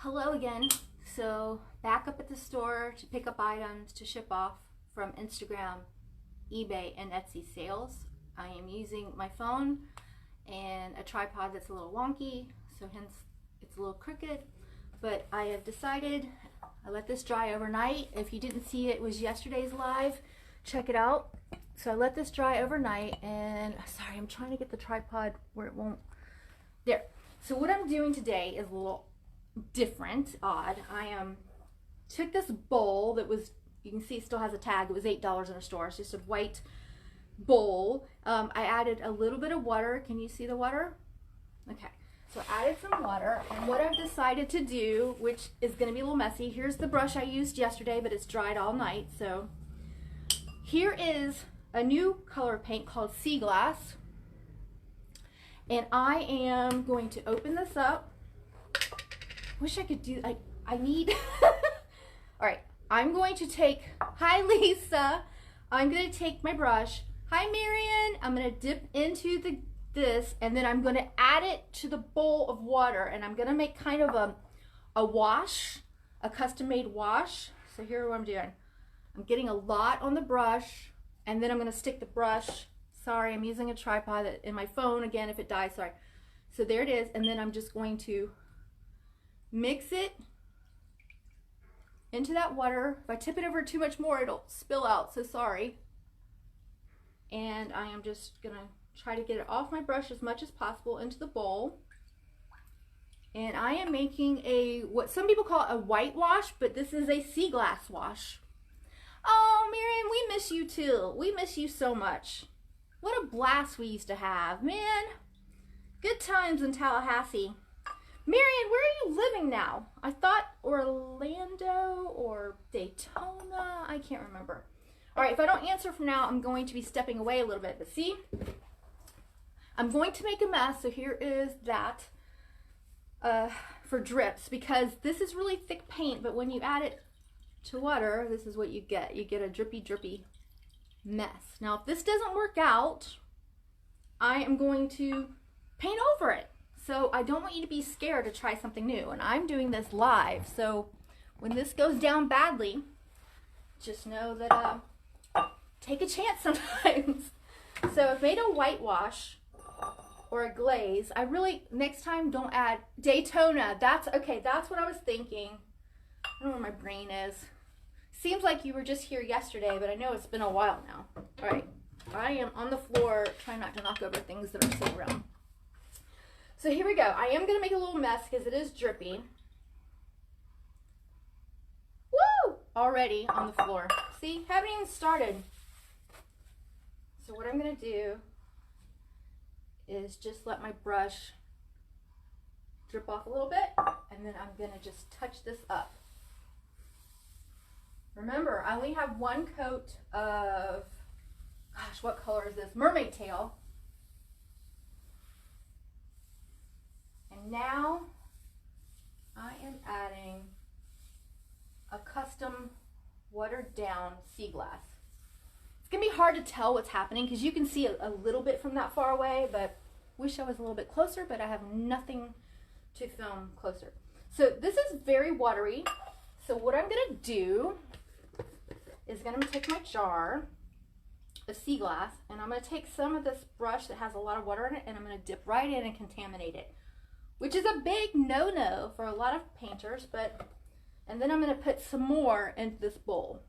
Hello again. So back up at the store to pick up items to ship off from Instagram, eBay, and Etsy sales. I am using my phone and a tripod that's a little wonky, so hence it's a little crooked, but I have decided I let this dry overnight. If you didn't see it, it was yesterday's live. Check it out. So I let this dry overnight, and sorry, I'm trying to get the tripod where it won't. There. So what I'm doing today is a little different, odd. I took this bowl that was, you can see it still has a tag, it was $8 in a store. It's just a white bowl. I added a little bit of water. Can you see the water? Okay, so I added some water, and what I've decided to do, which is going to be a little messy, here's the brush I used yesterday, but it's dried all night. So here is a new color paint called Sea Glass, and I am going to open this up. Wish I could do, I need, all right, I'm going to take, hi Lisa, I'm going to take my brush, hi Marion, I'm going to dip into this, and then I'm going to add it to the bowl of water, and I'm going to make kind of a wash, a custom made wash. So here's what I'm doing. I'm getting a lot on the brush, and then I'm going to stick the brush, sorry, I'm using a tripod in my phone again if it dies, sorry. So there it is, and then I'm just going to mix it into that water. If I tip it over too much more, it'll spill out, so sorry. And I am just gonna try to get it off my brush as much as possible into the bowl. And I am making what some people call a whitewash, but this is a sea glass wash. Oh, Marion, we miss you too. We miss you so much. What a blast we used to have, man. Good times in Tallahassee. Marion, where are you living now? I thought Orlando or Daytona. I can't remember. All right, if I don't answer from now, I'm going to be stepping away a little bit. But see, I'm going to make a mess. So here is that for drips, because this is really thick paint. But when you add it to water, this is what you get. You get a drippy, drippy mess. Now, if this doesn't work out, I am going to paint over it. So I don't want you to be scared to try something new, and I'm doing this live, so when this goes down badly, just know that take a chance sometimes. So I've made a whitewash or a glaze. I really, next time, don't add Daytona. That's okay, that's what I was thinking. I don't know where my brain is. Seems like you were just here yesterday, but I know it's been a while now. All right, I am on the floor trying not to knock over things that are sitting around. So here we go. I am going to make a little mess because it is drippy. Woo! Already on the floor. See, haven't even started. So what I'm going to do is just let my brush drip off a little bit, and then I'm going to just touch this up. Remember, I only have one coat of, gosh, what color is this? Mermaid tail. And now I am adding a custom watered down sea glass. It's gonna be hard to tell what's happening because you can see a little bit from that far away, but wish I was a little bit closer, but I have nothing to film closer. So this is very watery. So what I'm gonna do is I'm gonna take my jar of sea glass, and I'm gonna take some of this brush that has a lot of water in it, and I'm gonna dip right in and contaminate it, which is a big no-no for a lot of painters, and then I'm going to put some more into this bowl.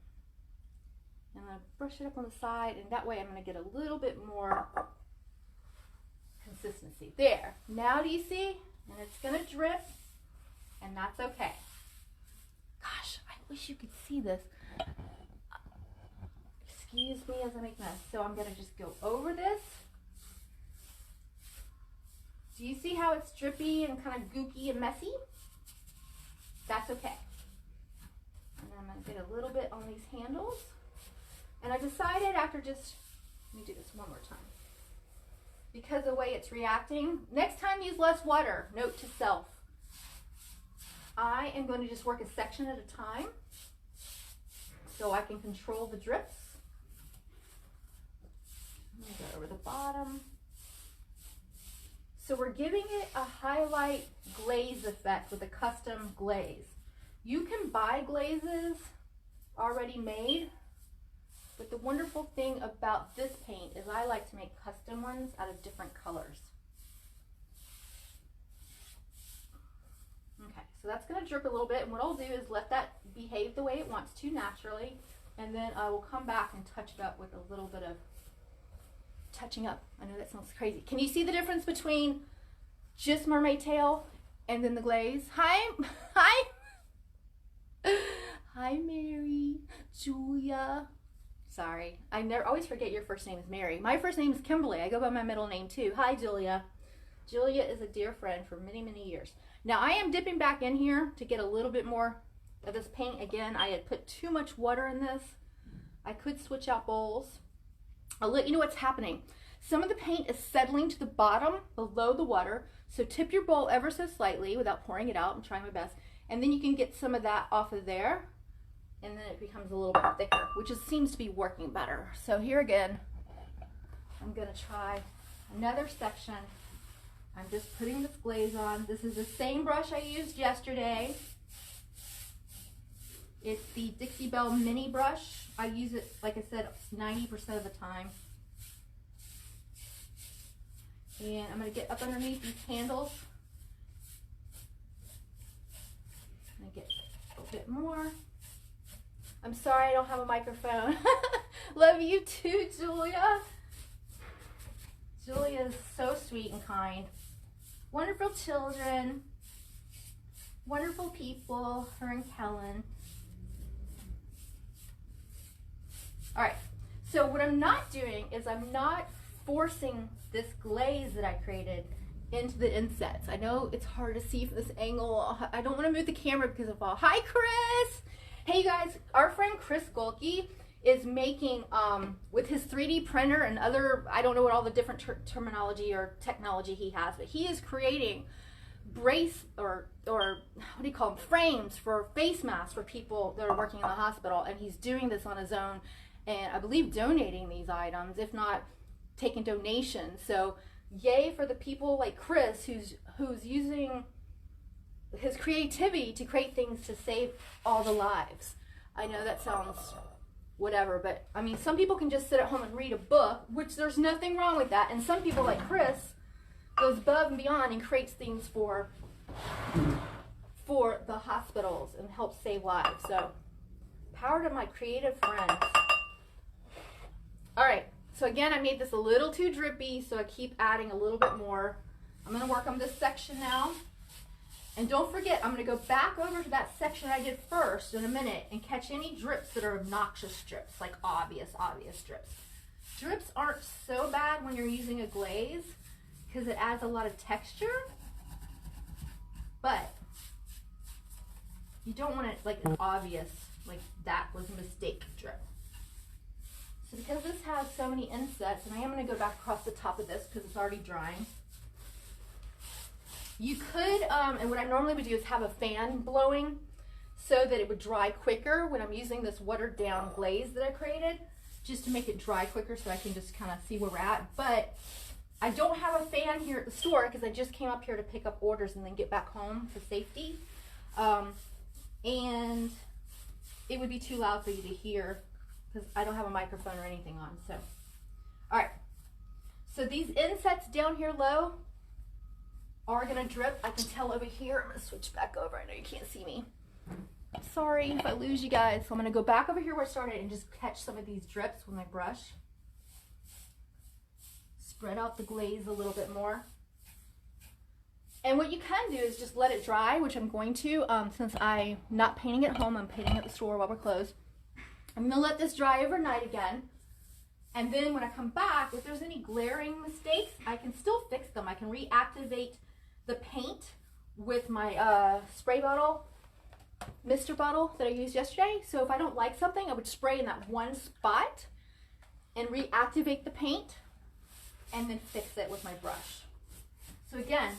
I'm going to brush it up on the side, and that way I'm going to get a little bit more consistency. There. Now do you see? And it's going to drip, and that's okay. Gosh, I wish you could see this. Excuse me as I make mess. So I'm going to just go over this. Do you see how it's drippy and kind of gooky and messy? That's okay. And then I'm going to get a little bit on these handles. And I decided after let me do this one more time. Because of the way it's reacting, next time use less water. Note to self. I am going to just work a section at a time so I can control the drips. I'm going to go over the bottom. So we're giving it a highlight glaze effect with a custom glaze. You can buy glazes already made, but the wonderful thing about this paint is I like to make custom ones out of different colors. Okay, so that's going to drip a little bit, and what I'll do is let that behave the way it wants to naturally, and then I will come back and touch it up with a little bit of touching up. I know that sounds crazy. Can you see the difference between just mermaid tail and then the glaze? Hi, hi, hi, Mary, Julia. Sorry, I always forget your first name is Mary. My first name is Kimberly. I go by my middle name too. Hi, Julia. Julia is a dear friend for many, many years. Now I am dipping back in here to get a little bit more of this paint. Again, I had put too much water in this. I could switch out bowls. I'll let you know what's happening. Some of the paint is settling to the bottom below the water, so tip your bowl ever so slightly without pouring it out. I'm trying my best. And then you can get some of that off of there, and then it becomes a little bit thicker, which seems to be working better. So here again, I'm gonna try another section. I'm just putting this glaze on. This is the same brush I used yesterday. It's the Dixie Belle mini brush. I use it, like I said, 90% of the time. And I'm going to get up underneath these handles. I'm going to get a bit more. I'm sorry I don't have a microphone. Love you too, Julia. Julia is so sweet and kind. Wonderful children. Wonderful people, her and Kellen. All right, so what I'm not doing is I'm not forcing this glaze that I created into the insets. I know it's hard to see from this angle. I don't want to move the camera because of all. Hi, Chris. Hey, you guys. Our friend Chris Golke is making, with his 3D printer and other, I don't know what all the different terminology or technology he has, but he is creating brace or what do you call them, frames for face masks for people that are working in the hospital, and he's doing this on his own. And I believe donating these items, if not taking donations. So yay for the people like Chris who's using his creativity to create things to save all the lives. I know that sounds whatever, but I mean, some people can just sit at home and read a book, which there's nothing wrong with that. And some people like Chris goes above and beyond and creates things for the hospitals and helps save lives. So power to my creative friends. All right, so again, I made this a little too drippy, so I keep adding a little bit more. I'm gonna work on this section now. And don't forget, I'm gonna go back over to that section I did first in a minute and catch any drips that are obnoxious drips, like obvious drips. Drips aren't so bad when you're using a glaze because it adds a lot of texture, but you don't want it like an obvious, like that was a mistake drip. So because this has so many insets, and I am going to go back across the top of this because it's already drying. You could, and what I normally would do is have a fan blowing so that it would dry quicker when I'm using this watered down glaze that I created, just to make it dry quicker so I can just kind of see where we're at. But I don't have a fan here at the store because I just came up here to pick up orders and then get back home for safety. And it would be too loud for you to hear because I don't have a microphone or anything on. So, all right. So these insets down here low are gonna drip. I can tell over here. I'm gonna switch back over. I know you can't see me. Sorry if I lose you guys. So I'm gonna go back over here where I started and just catch some of these drips with my brush. Spread out the glaze a little bit more. And what you can do is just let it dry, which I'm going to, since I'm not painting at home, I'm painting at the store while we're closed. I'm gonna let this dry overnight again. And then when I come back, if there's any glaring mistakes, I can still fix them. I can reactivate the paint with my spray bottle, Mr. bottle that I used yesterday. So if I don't like something, I would spray in that one spot and reactivate the paint and then fix it with my brush. So again,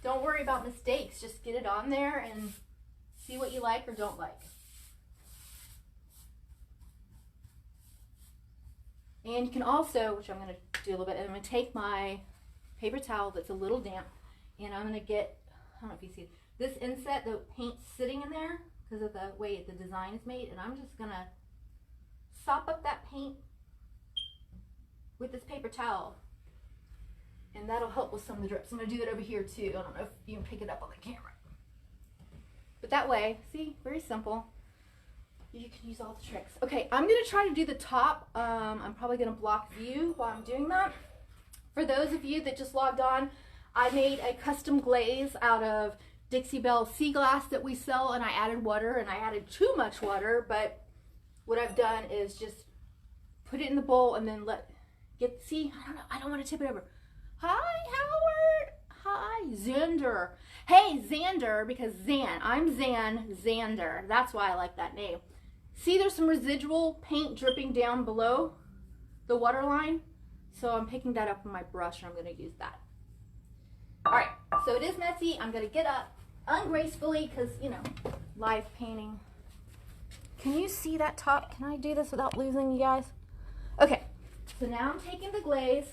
don't worry about mistakes. Just get it on there and see what you like or don't like. And you can also, which I'm going to do a little bit, I'm going to take my paper towel that's a little damp, and I'm going to get, I don't know if you see this inset, the paint sitting in there because of the way the design is made, and I'm just going to sop up that paint with this paper towel, and that'll help with some of the drips. I'm going to do that over here too. I don't know if you can pick it up on the camera. But that way, see, very simple. You can use all the tricks. Okay, I'm going to try to do the top. I'm probably going to block view while I'm doing that. For those of you that just logged on, I made a custom glaze out of Dixie Belle sea glass that we sell, and I added water, and I added too much water, but what I've done is just put it in the bowl and then see, I don't want to tip it over. Hi, Howard. Hi, Xander. Hey, Xander, because I'm Xander. That's why I like that name. See, there's some residual paint dripping down below the water line. So I'm picking that up with my brush, and I'm going to use that. All right, so it is messy. I'm going to get up ungracefully because, you know, live painting. Can you see that top? Can I do this without losing you guys? Okay, so now I'm taking the glaze,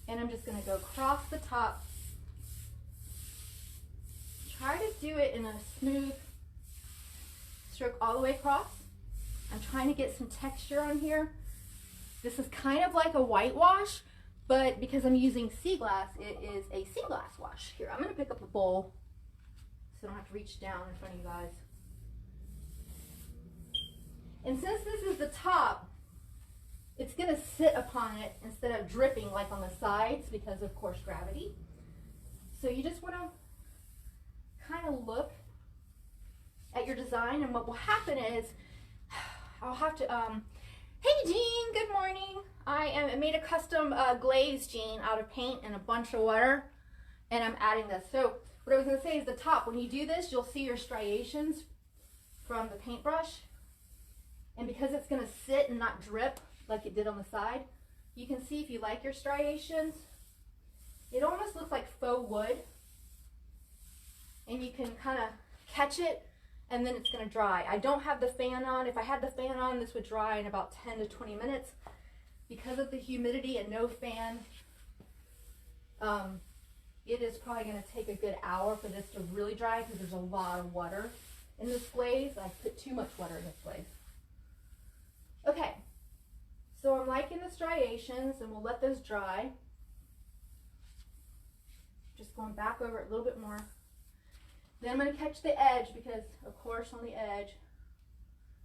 and I'm just going to go across the top. Try to do it in a smooth stroke all the way across. I'm trying to get some texture on here. This is kind of like a whitewash, but because I'm using sea glass, it is a sea glass wash. Here, I'm going to pick up a bowl so I don't have to reach down in front of you guys. And since this is the top, it's going to sit upon it instead of dripping like on the sides because of course gravity. So you just want to kind of look at your design, and what will happen is I'll have to hey Jean, good morning. I made a custom glaze, Jean, out of paint and a bunch of water, and I'm adding this. So what I was going to say is the top, when you do this, you'll see your striations from the paintbrush, and because it's going to sit and not drip like it did on the side, you can see if you like your striations, it almost looks like faux wood, and you can kind of catch it, and then it's going to dry. I don't have the fan on. If I had the fan on, this would dry in about 10 to 20 minutes. Because of the humidity and no fan, it is probably going to take a good hour for this to really dry because there's a lot of water in this glaze. I put too much water in this glaze. Okay, so I'm liking the striations, and we'll let those dry. Just going back over it a little bit more. Then I'm going to catch the edge because, of course, on the edge,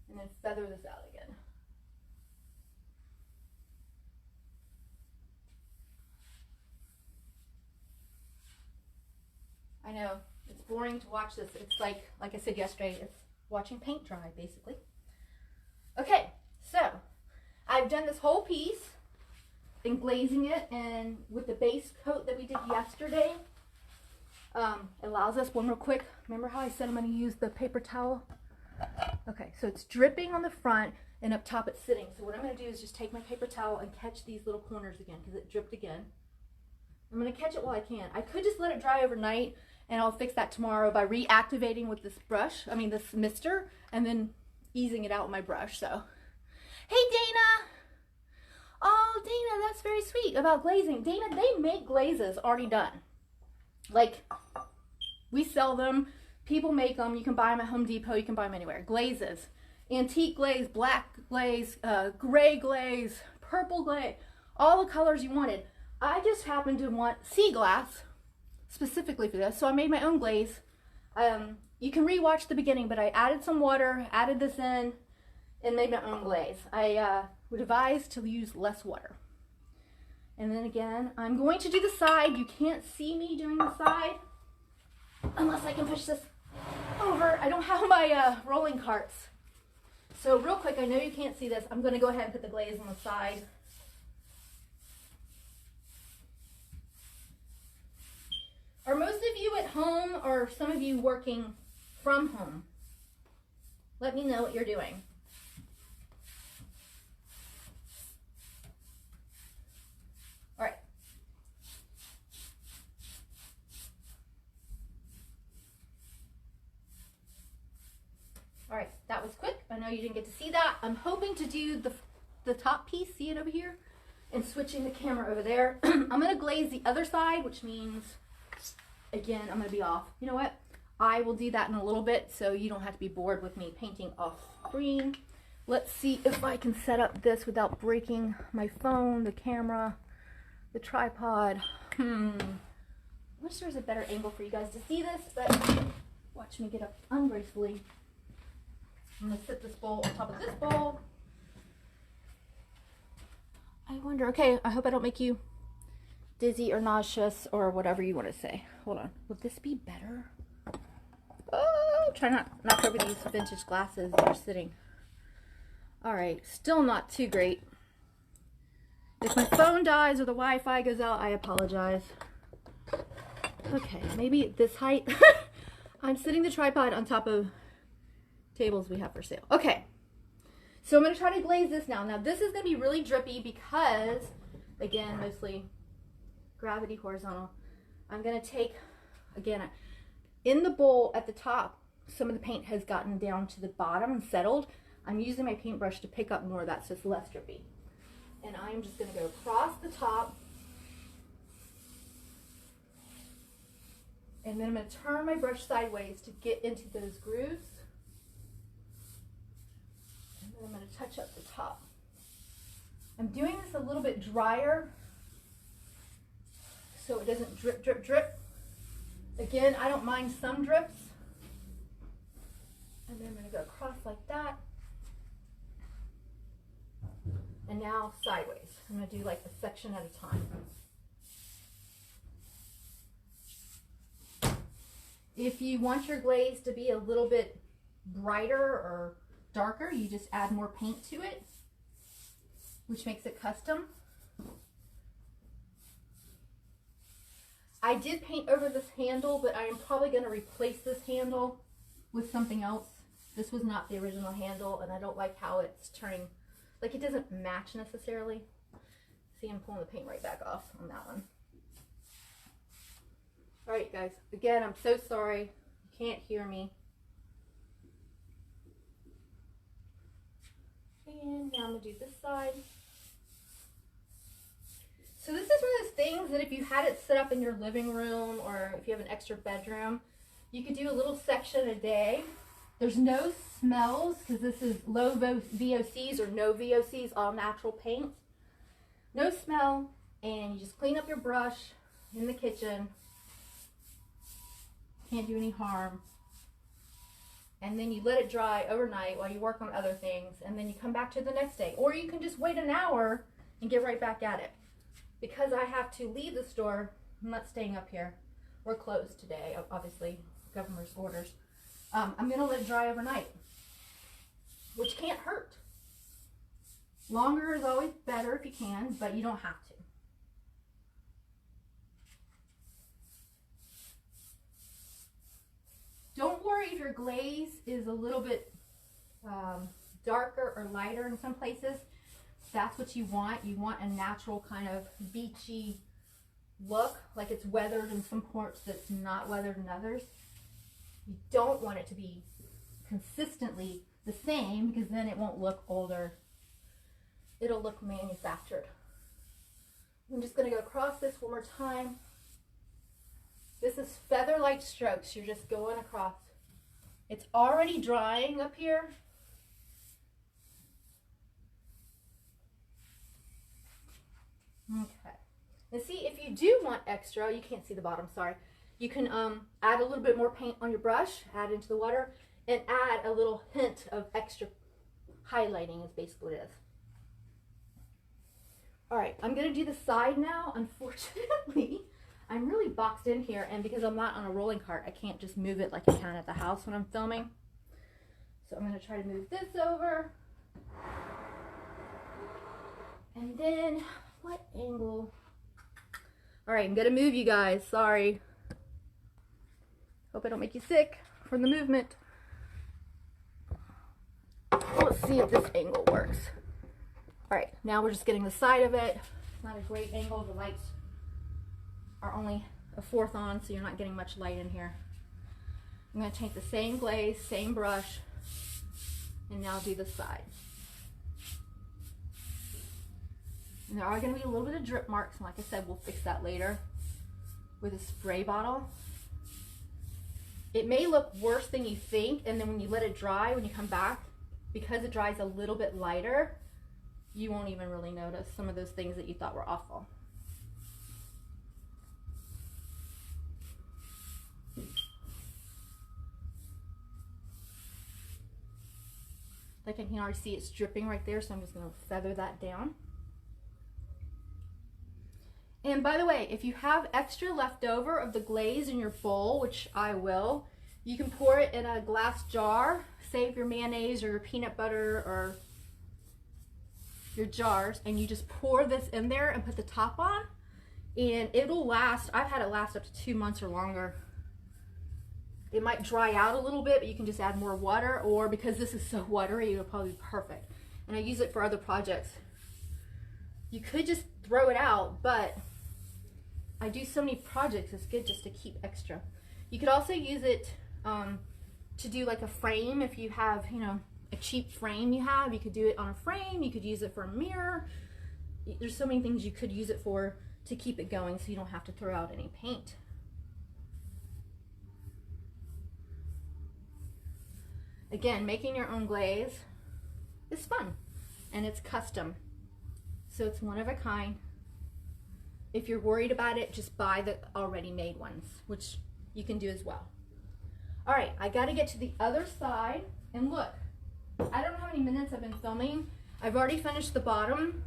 and then feather this out again. I know, it's boring to watch this. It's like I said yesterday, it's watching paint dry, basically. Okay, so I've done this whole piece, been glazing it, and with the base coat that we did yesterday, it allows us, one real quick, remember how I said I'm going to use the paper towel? Okay, so it's dripping on the front, and up top it's sitting. So what I'm going to do is just take my paper towel and catch these little corners again because it dripped again. I'm going to catch it while I can. I could just let it dry overnight, and I'll fix that tomorrow by reactivating with this brush, this mister, and then easing it out with my brush. So, hey Dana! Oh, Dana, that's very sweet about glazing. Dana, they make glazes already done. Like, we sell them, people make them, you can buy them at Home Depot, you can buy them anywhere. Glazes, antique glaze, black glaze, gray glaze, purple glaze, all the colors you wanted. I just happened to want sea glass specifically for this, so I made my own glaze. You can rewatch the beginning, but I added some water, added this in, and made my own glaze. I would advise to use less water. And then again, I'm going to do the side. You can't see me doing the side unless I can push this over. I don't have my rolling carts. So real quick, I know you can't see this. I'm going to go ahead and put the glaze on the side. Are most of you at home, or some of you working from home? Let me know what you're doing. All right. All right, that was quick. I know you didn't get to see that. I'm hoping to do the top piece. See it over here? and switching the camera over there. I'm going to glaze the other side, which means, again, I'm going to be off. You know what? I will do that in a little bit so you don't have to be bored with me painting off screen. Let's see if I can set up this without breaking my phone, the camera, the tripod. Wish there was a better angle for you guys to see this, but watch me get up ungracefully. I'm going to sit this bowl on top of this bowl. I wonder, okay, I hope I don't make you dizzy or nauseous or whatever you want to say. Hold on. Would this be better? Oh, try not to knock over these vintage glasses that are sitting. All right, still not too great. If my phone dies or the Wi-Fi goes out, I apologize. Okay, maybe at this height. I'm sitting the tripod on top of tables we have for sale. Okay, so I'm going to try to glaze this now. Now, this is going to be really drippy because, again, mostly gravity horizontal. I'm going to take, again, in the bowl at the top, some of the paint has gotten down to the bottom and settled. I'm using my paintbrush to pick up more of that so it's less drippy. And I'm just going to go across the top. And then I'm going to turn my brush sideways to get into those grooves. And then I'm going to touch up the top. I'm doing this a little bit drier so it doesn't drip, drip, drip. Again, I don't mind some drips. And then I'm going to go across like that. And now sideways. I'm going to do like a section at a time. If you want your glaze to be a little bit brighter or darker, you just add more paint to it, which makes it custom. I did paint over this handle, but I am probably going to replace this handle with something else. This was not the original handle, and I don't like how it's turning, like it doesn't match necessarily. See, I'm pulling the paint right back off on that one. All right, guys, again, I'm so sorry. You can't hear me. And now I'm going to do this side. So this is one of those things that if you had it set up in your living room or if you have an extra bedroom, you could do a little section a day. There's no smells because this is low VOCs or no VOCs, all natural paint. No smell, and you just clean up your brush in the kitchen. Can't do any harm. And then you let it dry overnight while you work on other things, and then you come back to the next day. Or you can just wait an hour and get right back at it. Because I have to leave the store, I'm not staying up here. We're closed today, obviously, governor's orders. I'm going to let it dry overnight, which can't hurt. Longer is always better if you can, but you don't have to. Don't worry if your glaze is a little bit darker or lighter in some places. That's what you want. You want a natural kind of beachy look, like it's weathered in some parts that's not weathered in others. You don't want it to be consistently the same because then it won't look older. It'll look manufactured. I'm just going to go across this one more time. This is feather-light strokes. You're just going across. It's already drying up here. Okay. And see, if you do want extra, you can't see the bottom, sorry. You can add a little bit more paint on your brush, add into the water, and add a little hint of extra highlighting is basically what it is. All right, I'm going to do the side now. Unfortunately, I'm really boxed in here, and because I'm not on a rolling cart, I can't just move it like I can at the house when I'm filming. So I'm going to try to move this over. And then, what angle? All right, I'm going to move you guys. Sorry. Hope I don't make you sick from the movement. Let's see if this angle works. All right, now we're just getting the side of it. It's not a great angle. The lights are only a fourth on, so you're not getting much light in here. I'm going to take the same glaze, same brush, and now do the side. And there are going to be a little bit of drip marks, and like I said, we'll fix that later with a spray bottle. It may look worse than you think, and then when you let it dry, when you come back, because it dries a little bit lighter, you won't even really notice some of those things that you thought were awful. Like I can already see it's dripping right there, so I'm just going to feather that down. And by the way, if you have extra left over of the glaze in your bowl, which I will, you can pour it in a glass jar, save your mayonnaise or your peanut butter or your jars, and you just pour this in there and put the top on, and it'll last. I've had it last up to 2 months or longer. It might dry out a little bit, but you can just add more water, or because this is so watery, it'll probably be perfect. And I use it for other projects. You could just throw it out, but I do so many projects, it's good just to keep extra. You could also use it to do like a frame. If you have, you know, a cheap frame you could do it on a frame. You could use it for a mirror. There's so many things you could use it for to keep it going, so you don't have to throw out any paint. Again, making your own glaze is fun, and it's custom, so it's one of a kind. If you're worried about it, just buy the already made ones, which you can do as well. All right, I got to get to the other side, and look, I don't know how many minutes I've been filming. I've already finished the bottom,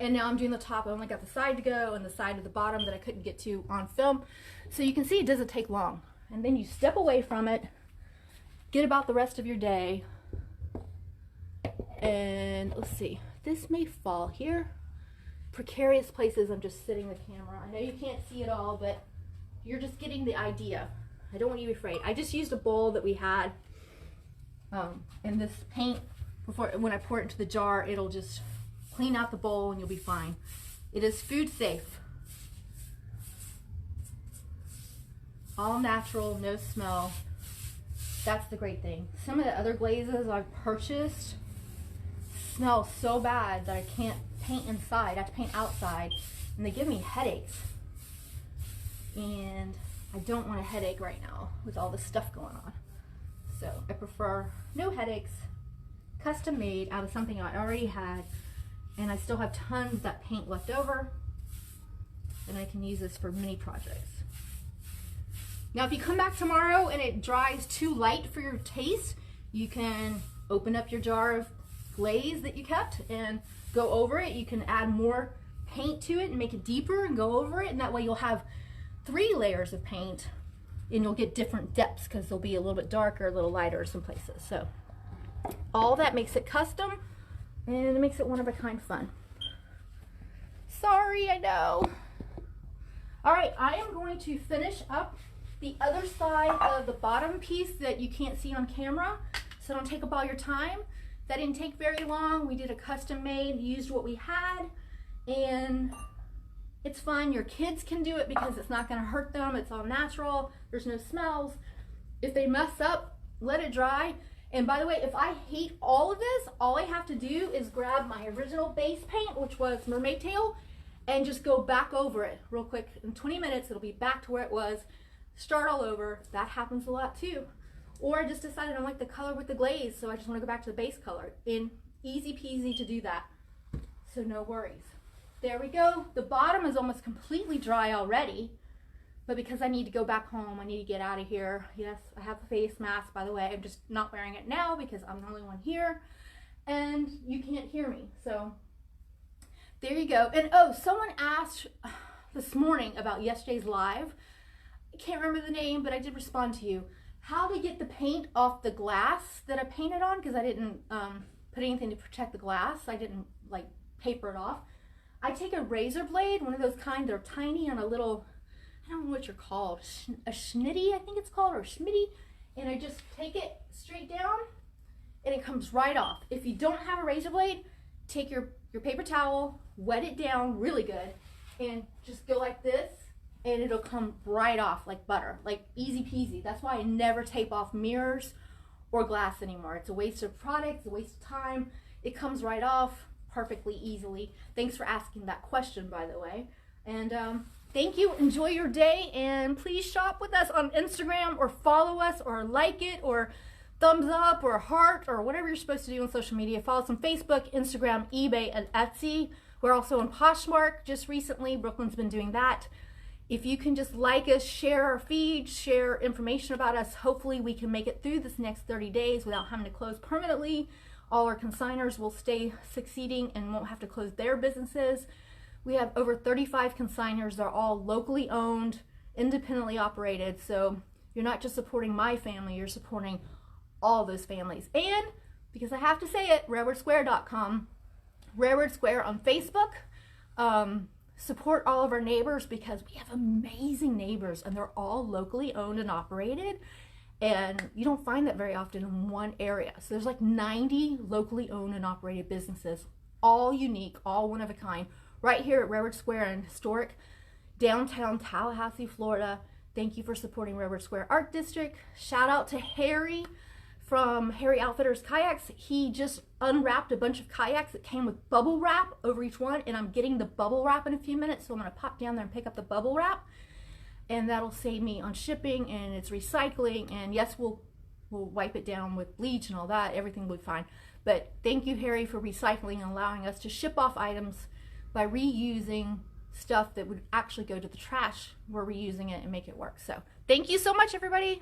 and now I'm doing the top. I only got the side to go and the side of the bottom that I couldn't get to on film. So you can see it doesn't take long. And then you step away from it, get about the rest of your day, and let's see, this may fall here. Precarious places, I'm just sitting the camera. I know you can't see it all, but you're just getting the idea. I don't want you to be afraid. I just used a bowl that we had, and this paint, when I pour it into the jar, it'll just clean out the bowl and you'll be fine. It is food safe. All natural, no smell. That's the great thing. Some of the other glazes I've purchased smell so bad that I can't paint inside. I have to paint outside, and they give me headaches. And I don't want a headache right now with all this stuff going on. So I prefer no headaches, custom made out of something I already had, and I still have tons of that paint left over, and I can use this for many projects. Now, if you come back tomorrow and it dries too light for your taste, you can open up your jar of glaze that you kept and go over it. You can add more paint to it and make it deeper and go over it, and that way you'll have 3 layers of paint, and you'll get different depths because they'll be a little bit darker, a little lighter some places. So all that makes it custom, and it makes it one of a kind fun. Sorry, I know. All right, I am going to finish up the other side of the bottom piece that you can't see on camera, so don't take up all your time. That didn't take very long. We did a custom made, used what we had, and it's fun. Your kids can do it because it's not going to hurt them. It's all natural. There's no smells. If they mess up, let it dry. And by the way, if I hate all of this, all I have to do is grab my original base paint, which was Mermaid Tail, and just go back over it real quick. In 20 minutes, it'll be back to where it was. Start all over. That happens a lot too. Or I just decided I don't like the color with the glaze, so I just want to go back to the base color. And easy peasy to do that. So no worries. There we go. The bottom is almost completely dry already, but because I need to go back home, I need to get out of here. Yes, I have a face mask, by the way. I'm just not wearing it now because I'm the only one here, and you can't hear me. So there you go. And oh, someone asked this morning about yesterday's live. I can't remember the name, but I did respond to you. How to get the paint off the glass that I painted on, because I didn't put anything to protect the glass. I didn't like paper it off. I take a razor blade, one of those kind that are tiny on a little, I don't know what you're called, a schnitty, I think it's called, or schmitty, and I just take it straight down, and it comes right off. If you don't have a razor blade, take your paper towel, wet it down really good, and just go like this, and it'll come right off like butter, like easy peasy. That's why I never tape off mirrors or glass anymore. It's a waste of product, it's a waste of time. It comes right off, perfectly easily. Thanks for asking that question, by the way. And thank you. Enjoy your day, and please shop with us on Instagram, or follow us, or like it, or thumbs up, or heart, or whatever you're supposed to do on social media. Follow us on Facebook, Instagram, eBay, and Etsy. We're also on Poshmark just recently. Brooklyn's been doing that. If you can just like us, share our feed, share information about us, hopefully we can make it through this next 30 days without having to close permanently. All our consigners will stay succeeding and won't have to close their businesses. We have over 35 consigners. They're all locally owned, independently operated. So you're not just supporting my family, you're supporting all those families. And because I have to say it, railroadsquare.com, Railroad Square on Facebook. Support all of our neighbors, because we have amazing neighbors and they're all locally owned and operated, and you don't find that very often in one area. So there's like 90 locally owned and operated businesses, all unique, all one of a kind, right here at Railroad Square in historic downtown Tallahassee, Florida. Thank you for supporting Railroad Square Art District. Shout out to Harry from Harry Outfitters Kayaks. He just unwrapped a bunch of kayaks that came with bubble wrap over each one, and I'm getting the bubble wrap in a few minutes, so I'm going to pop down there and pick up the bubble wrap, and that'll save me on shipping, and it's recycling, and yes, we'll wipe it down with bleach and all that. Everything will be fine. But thank you, Harry, for recycling and allowing us to ship off items by reusing stuff that would actually go to the trash. We're reusing it and make it work. So thank you so much, everybody.